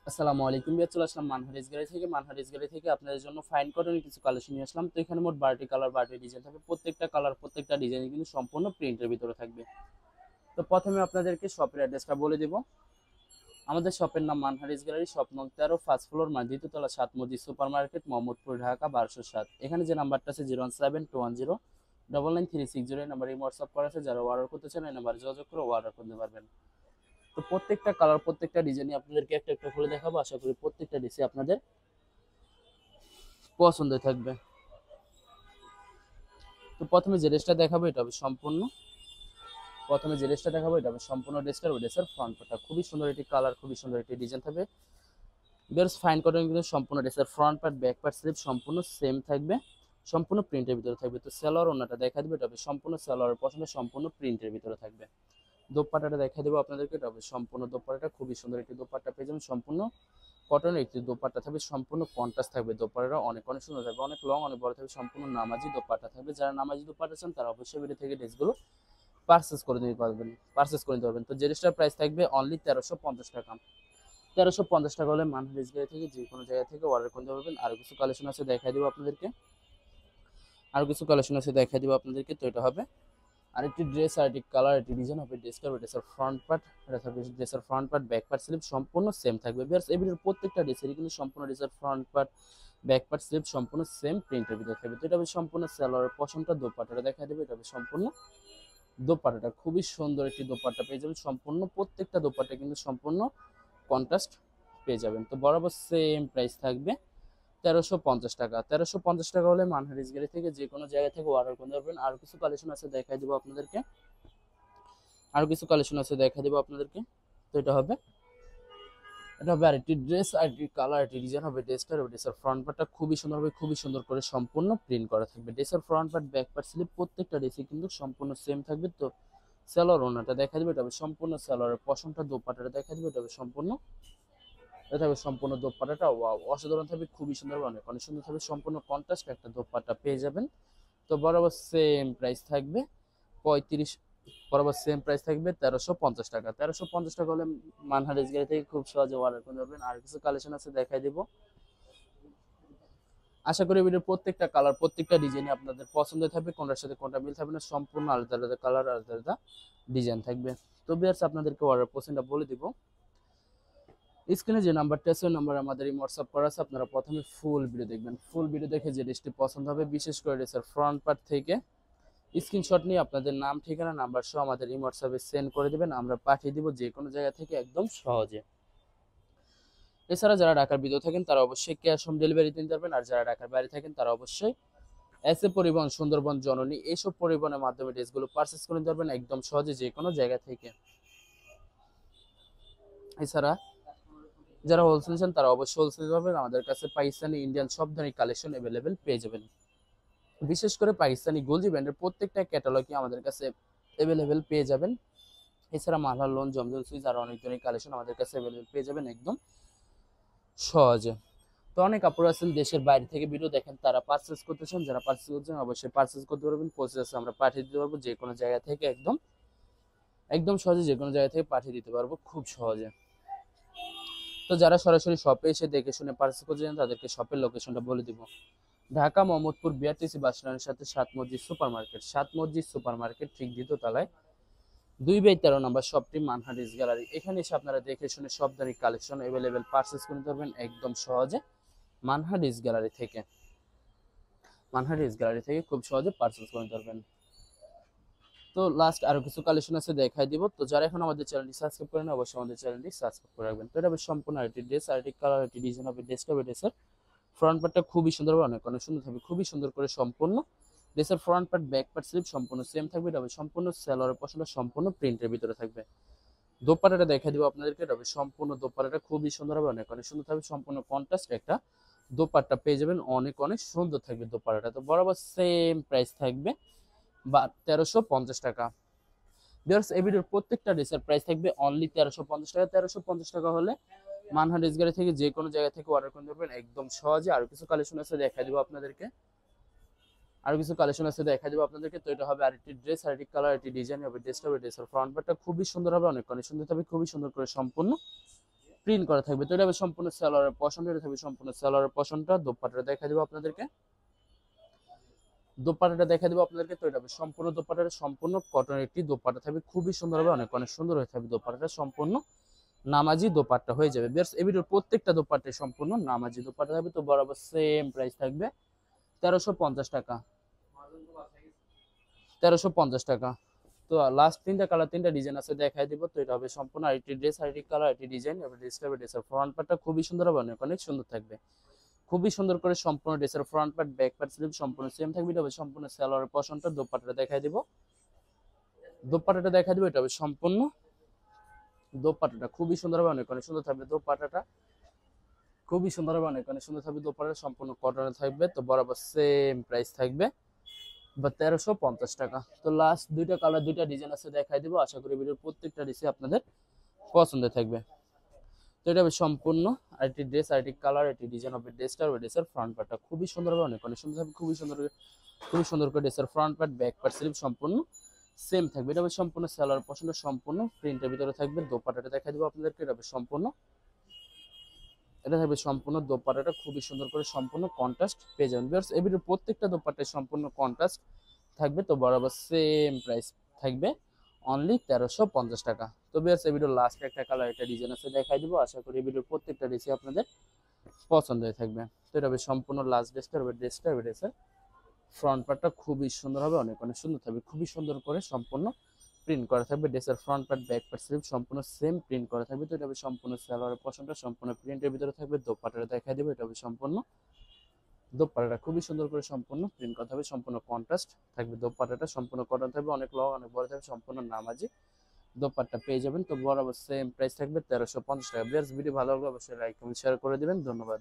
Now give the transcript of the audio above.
আসসালামু আলাইকুম ভাইয়া, চলে আসলাম মানহারিস গ্যালারি থেকে আপনাদের জন্য ফাইন কটনের কিছু কালেকশন নিয়ে আসলাম। তো এখানে মোট 12টি কালার 12টি ডিজাইন থাকবে। প্রত্যেকটা কালার প্রত্যেকটা ডিজাইন কিন্তু সম্পূর্ণ প্রিন্টের ভিতরে থাকবে। তো প্রথমে আপনাদেরকে শপের অ্যাড্রেসটা বলে দেব। আমাদের শপের নাম মানহারিস গ্যালারি, শপ নং 13, ফার্স্ট ফ্লোর, দ্বিতীয়তলা, 7 মসজিদ সুপার মার্কেট, মোহাম্মদপুর, ঢাকা 1207। এখানে যে নাম্বারটা আছে 01721099360, এই নাম্বারে হোয়াটসঅ্যাপ করা আছে। যারা অর্ডার করতে চান এই নাম্বারে যোগাযোগ করে অর্ডার করতে পারবেন। তো প্রত্যেকটা কালার প্রত্যেকটা ডিজাইনই আপনাদেরকে একটা একটা খুলে দেখাবো। আশা করি প্রত্যেকটা ডিজাইন আপনাদের পছন্দ থাকবে। তো প্রথমে যে ড্রেসটা দেখাবো এটা হবে সম্পূর্ণ ড্রেসটার ওই ড্রেসের ফ্রন্ট পার্টটা খুবই সুন্দর একটি কালার, খুবই সুন্দর একটি ডিজাইন থাকবে। বেশ ফাইন কটন কিন্তু সম্পূর্ণ ড্রেসের front part back part slip সম্পূর্ণ সেম থাকবে, সম্পূর্ণ প্রিন্টের ভিতরে থাকবে। তো সেলোয়ার ওন্নাটা দেখা দিবে, এটা হবে সম্পূর্ণ সেলোয়ারের পছন্দ, সম্পূর্ণ প্রিন্টের ভিতরে থাকবে। দোপাট্টাটা দেখা দেবো আপনাদেরকে, এটা হবে সম্পূর্ণ দোপাট্টাটা খুবই সুন্দর একটি দোপাট্টা পেয়ে যাবেন। সম্পূর্ণ কটনের একটি দোপাট্টা থাকবে, সম্পূর্ণ কন্ট্রাস্ট থাকবে। দোপাট্টাটা অনেক অনেক সুন্দর থাকবে, অনেক লং অনেক বড় থাকবে। সম্পূর্ণ নামাজি দোপাট্টা থাকবে। যারা নামাজি দোপাট্টা চান তারা অবশ্যই ভিডিও থেকে ড্রেসগুলো পারচেস করে নিতে পারবেন। তো যে ড্রেসটার প্রাইস থাকবে অনলি 1350 টাকা। 1350 টাকা হলে মানহারিস গ্যালারি থেকে যে কোনো জায়গা থেকে অর্ডার করতে পারবেন। আরো কিছু কালেকশন আছে দেখাই দিব আপনাদেরকে। আরেকটি ড্রেস, আরেকটি কালার, একটি ডিজাইন হবে। ড্রেসের ফ্রন্ট পার্ট, এটা থাকবে ড্রেসের front part, back part slip সম্পূর্ণ সেম থাকবে। বিয়ার্স এই ভিডিওর প্রত্যেকটা ড্রেসেরই কিন্তু সম্পূর্ণ ড্রেসের front part back part slip সম্পূর্ণ সেম প্রিন্টের ভিতরে থাকবে। তো এটা হবে সম্পূর্ণ সালোয়ারের পশমটা, দোপাট্টাটা দেখা দেবে। এটা হবে সম্পূর্ণ দোপাট্টাটা খুবই সুন্দর একটি দোপাট্টা পেয়ে যাবেন। সম্পূর্ণ প্রত্যেকটা দোপাট্টা কিন্তু সম্পূর্ণ কন্ট্রাস্ট পেয়ে যাবেন। তো বরাবর সেম প্রাইস থাকবে 1350 টাকা। 1350 টাকা হলে মানহারিস গ্যালারি থেকে যে কোনো জায়গা থেকে অর্ডার করতে পারবেন। আরো কিছু কালেকশন আছে তো এটা হবে আরেকটি ড্রেস, আরেকটি কালার, আরেকটি ডিজাইন হবে। ড্রেসের ফ্রন্ট পার্টটা খুবই সুন্দর হবে, খুবই সুন্দর করে সম্পূর্ণ প্রিন্ট করা থাকবে। ড্রেসের front part back part slip প্রত্যেকটা ড্রেসে কিন্তু সম্পূর্ণ সেম থাকবে। তো সালোয়ার ওনাটা দেখা দিবে, এটা হবে সম্পূর্ণ সালোয়ারের পশমটা, দোপাট্টাটা দেখা দিবে, এটা হবে সম্পূর্ণ দোপাট্টাটা ওয়াও অসাধারণ থাকবে, খুবই সুন্দর, অনেক অনেক সুন্দর থাকবে। সম্পূর্ণ কন্ট্রাস্ট একটা দোপাট্টা পেয়ে যাবেন। তো বরাবর সেম প্রাইস থাকবে 35 বরাবর সেম প্রাইস থাকবে 1350 টাকা। 1350 টাকা হলে মানহারিস গ্যালারি থেকে খুব সহজে অর্ডার করতে পারবেন। আর কিছু কালেকশন আছে দেখাই দিব। আশা করি ভিডিওর প্রত্যেকটা কালার প্রত্যেকটা ডিজাইনই আপনাদের পছন্দ থাকবে, কোনটার সাথে কোনটা মিল থাকবে না, সম্পূর্ণ আলাদা আলাদা কালার আলাদা আলাদা ডিজাইন থাকবে। তো ভিউয়ার্স আপনাদেরকে অর্ডার প্রসেসটা বলে দিব। স্ক্রিনে যে নাম্বারটা আছে ওই নাম্বারে আমাদের হোয়াটসঅ্যাপ করা আছে। আপনারা প্রথমে ফুল ভিডিও দেখবেন, ফুল ভিডিও দেখে যে ড্রেসটি পছন্দ হবে, বিশেষ করে ড্রেসের ফ্রন্ট পার্ট থেকে স্ক্রিনশট নিয়ে আপনাদের নাম, ঠিকানা, নাম্বার সহ আমাদের হোয়াটসঅ্যাপে সেন্ড করে দিবেন। আমরা পাঠিয়ে দিব যে কোনো জায়গা থেকে একদম সহজে। এছাড়া যারা ঢাকার ভিতরে থাকেন তারা অবশ্যই ক্যাশ হোম ডেলিভারি দিতে পারবেন। আর যারা ঢাকার বাইরে থাকেন তারা অবশ্যই এসএ পরিবহন, সুন্দরবন, জননী এইসব পরিবহনের মাধ্যমে ড্রেসগুলো পারচেস করে নিতে পারবেন একদম সহজে যে কোনো জায়গা থেকে। এছাড়া যারা হোলসেল চান তারা অবশ্যই হোলসেল পাবেন। আমাদের কাছে পাকিস্তানি, ইন্ডিয়ান সব ধরনের কালেকশন অ্যাভেলেবেল পেয়ে যাবেন। বিশেষ করে পাকিস্তানি গোলজি ব্র্যান্ডের প্রত্যেকটা ক্যাটালগই আমাদের কাছে অ্যাভেলেবেল পেয়ে যাবেন। এছাড়া মালহার লোন, জমজম সুইচ আর অনেক ধরনের কালেকশন আমাদের কাছে অ্যাভেলেবেল পেয়ে যাবেন একদম সহজে। তো অনেক আপুরা আছেন দেশের বাইরে থেকে ভিডিও দেখেন, তারা পারচেস করতে চান, যারা পারচেস করছেন অবশ্যই পারচেস করতে পারবেন। প্রসেস আমরা পাঠিয়ে দিতে পারবো যে কোনো জায়গা থেকে একদম একদম সহজে, যে কোনো জায়গা থেকে পাঠিয়ে দিতে পারবো খুব সহজে। তো যারা সরাসরি শপে এসে দেখে শুনে পারচেস করতে চান তাদেরকে শপের লোকেশনটা বলে দিব। ঢাকা মোহাম্মদপুর বিআরটিসি বাস স্ট্যান্ডের সাথে 7 মসজিদ সুপার মার্কেট ঠিক দ্বিতীয় তলায় 2/13 নম্বর শপটি মানহারিস গ্যালারি। এখানে এসে আপনারা দেখে শুনে সব ধরনের কালেকশন অ্যাভেলেবেল পারচেস করতে পারবেন একদম সহজে মানহারিস গ্যালারি থেকে। খুব সহজে পারচেস করতে পারবেন। তো লাস্ট আরো কিছু কালেকশন আছে দেখাই দিব। তো যারা এখন আমাদের চ্যানেলটি সাবস্ক্রাইব করেন অবশ্যই আমাদের চ্যানেলটি সাবস্ক্রাইব করে রাখবেন। তো এটা হবে সম্পূর্ণ আরেকটি ড্রেস, আরেকটি কালার, আরেকটি ডিজাইন হবে। ড্রেসের ফ্রন্ট পার্টটা খুবই সুন্দর হবে, অনেক অনেক সুন্দর থাকবে, খুবই সুন্দর করে সম্পূর্ণ ড্রেসের front part back part slip সম্পূর্ণ সেম থাকবে। এটা হবে সম্পূর্ণ সালোয়ারের পশমটা সম্পূর্ণ প্রিন্টের ভিতরে থাকবে। দোপাট্টাটা দেখাই দিব আপনাদেরকে, এটা হবে সম্পূর্ণ দোপাট্টাটা খুবই সুন্দর হবে, অনেক অনেক সুন্দর থাকবে। সম্পূর্ণ কন্ট্রাস্ট একটা দোপাট্টা পেয়ে যাবেন, অনেক অনেক সুন্দর থাকবে দোপাট্টাটা। তো বরাবর সেম প্রাইস থাকবে বা 1350 টাকা। ভিউয়ার্স এই ভিডিওর প্রত্যেকটা ড্রেসের প্রাইস থাকবে অনলি 1350 টাকা। 1350 টাকা হলে মানহা ড্রেস গ্যালারি থেকে যে কোনো জায়গা থেকে অর্ডার করতে পারবেন একদম সহজে। আরো কিছু কালেকশন আছে তো এটা হবে আরেকটি ড্রেস, আরেকটি কালার, আরেকটি ডিজাইন হবে। ড্রেসের ফ্রন্ট পার্টটা খুবই সুন্দর হবে, অনেক অনেক সুন্দর হবে, খুবই সুন্দর করে সম্পূর্ণ প্রিন্ট করা থাকবে। তো এটা হবে সম্পূর্ণ সালোয়ারের পশনটা, এটা থাকবে সম্পূর্ণ সালোয়ারের পশনটা। দোপাট্টাটা দেখা দেবো আপনাদেরকে, দোপাট্টাটা দেখা দেবো আপনাদেরকে। তো এটা হবে সম্পূর্ণ দোপাট্টাটা সম্পূর্ণ কটনের একটি দোপাট্টা থাকবে, খুবই সুন্দর হবে, অনেক অনেক সুন্দর হয়ে থাকবে দোপাট্টাটা, সম্পূর্ণ নামাজি দোপাট্টা হয়ে যাবে। বেশ এই ভিডিওর প্রত্যেকটা দোপাট্টায় সম্পূর্ণ নামাজি দোপাট্টা থাকবে। তো বরাবর সেম প্রাইস থাকবে 1350 টাকা, 1350 টাকা। তো লাস্ট তিনটা কালার, তিনটা ডিজাইন আছে, দেখাই দিব। তো এটা হবে সম্পূর্ণ IT dress, IT colour, IT design. এবার ড্রেসটা হবে, ড্রেসের ফ্রন্ট পার্টটা খুবই সুন্দর হবে, অনেক অনেক সুন্দর থাকবে, খুবই সুন্দর করে সম্পূর্ণ ড্রেসের front part, back part, sleeve সম্পূর্ণ সেম থাকবে। এটা হবে সম্পূর্ণ সালোয়ারের পশনটা। দোপাট্টাটা দেখাই দিব, দোপাট্টাটা দেখাই দিব। এটা হবে সম্পূর্ণ দোপাট্টাটা খুবই সুন্দর হবে, অনেক অনেক সুন্দর থাকবে দোপাট্টাটা, খুবই সুন্দর হবে, অনেক অনেক সুন্দর থাকবে দোপাট্টাটা, সম্পূর্ণ কটনে থাকবে। তো বরাবর সেম প্রাইস থাকবে বা 1350 টাকা। তো লাস্ট দুইটা কালার, দুইটা ডিজাইন আছে, দেখাই দিব। আশা করি ভিডিওর প্রত্যেকটা ডিজাইন আপনাদের পছন্দের থাকবে। তো এটা হবে সম্পূর্ণ IT dress, IT colour, IT design হবে ড্রেসটা, হবে ড্রেসের ফ্রন্ট পার্টটা খুবই সুন্দর হবে, অনেক অনেক সুন্দর থাকবে, খুবই সুন্দর, খুবই সুন্দর করে ড্রেসের front part, back part, sleeve সম্পূর্ণ সেম থাকবে। এটা হবে সম্পূর্ণ সালোয়ার পছন্দ, সম্পূর্ণ প্রিন্টের ভিতরে থাকবে। দোপাট্টাটা দেখাই দিব আপনাদেরকে, এটা হবে সম্পূর্ণ, এটা থাকবে সম্পূর্ণ দোপাট্টাটা খুবই সুন্দর করে সম্পূর্ণ কন্ট্রাস্ট পেয়ে যাবেন। ভিউয়ার্স এই ভিডিওর প্রত্যেকটা দোপাট্টায় সম্পূর্ণ কন্ট্রাস্ট থাকবে। তো বরাবর সেম প্রাইস থাকবে অনলি 1350 টাকা। তো ভিউয়ার্স এই ভিডিওর লাস্ট একটা কালার, একটা ডিজাইন আছে, দেখাই দিব। আশা করি এই ভিডিওর প্রত্যেকটা ডিজাইন আপনাদের পছন্দ হয়ে থাকবে। তো এটা হবে সম্পূর্ণ লাস্ট ড্রেসটা, হবে ড্রেসটা, হবে ড্রেসের ফ্রন্ট পার্টটা খুবই সুন্দর হবে, অনেক অনেক সুন্দর থাকবে, খুবই সুন্দর করে সম্পূর্ণ প্রিন্ট করা থাকবে। ড্রেসের front part, back part, sleeve সম্পূর্ণ সেম প্রিন্ট করা থাকবে। তো এটা হবে সম্পূর্ণ সালোয়ারের পশনটা সম্পূর্ণ প্রিন্টের ভিতরে থাকবে। দোপাট্টাটা দেখাই দেবো, এটা হবে সম্পূর্ণ দোপাট্টাটা খুবই সুন্দর করে সম্পূর্ণ প্রিন্ট করা থাকবে, সম্পূর্ণ কন্ট্রাস্ট থাকবে। দোপাট্টাটা সম্পূর্ণ কটন থাকবে, অনেক লং, অনেক বড় থাকবে, সম্পূর্ণ নামাজি দোপাট্টা পেয়ে যাবেন। তো বরাবর সেম প্রাইস থাকবে 1350 টাকা। ভিডিও ভালো লাগলে অবশ্যই লাইক কমেন্ট শেয়ার করে দিবেন। ধন্যবাদ।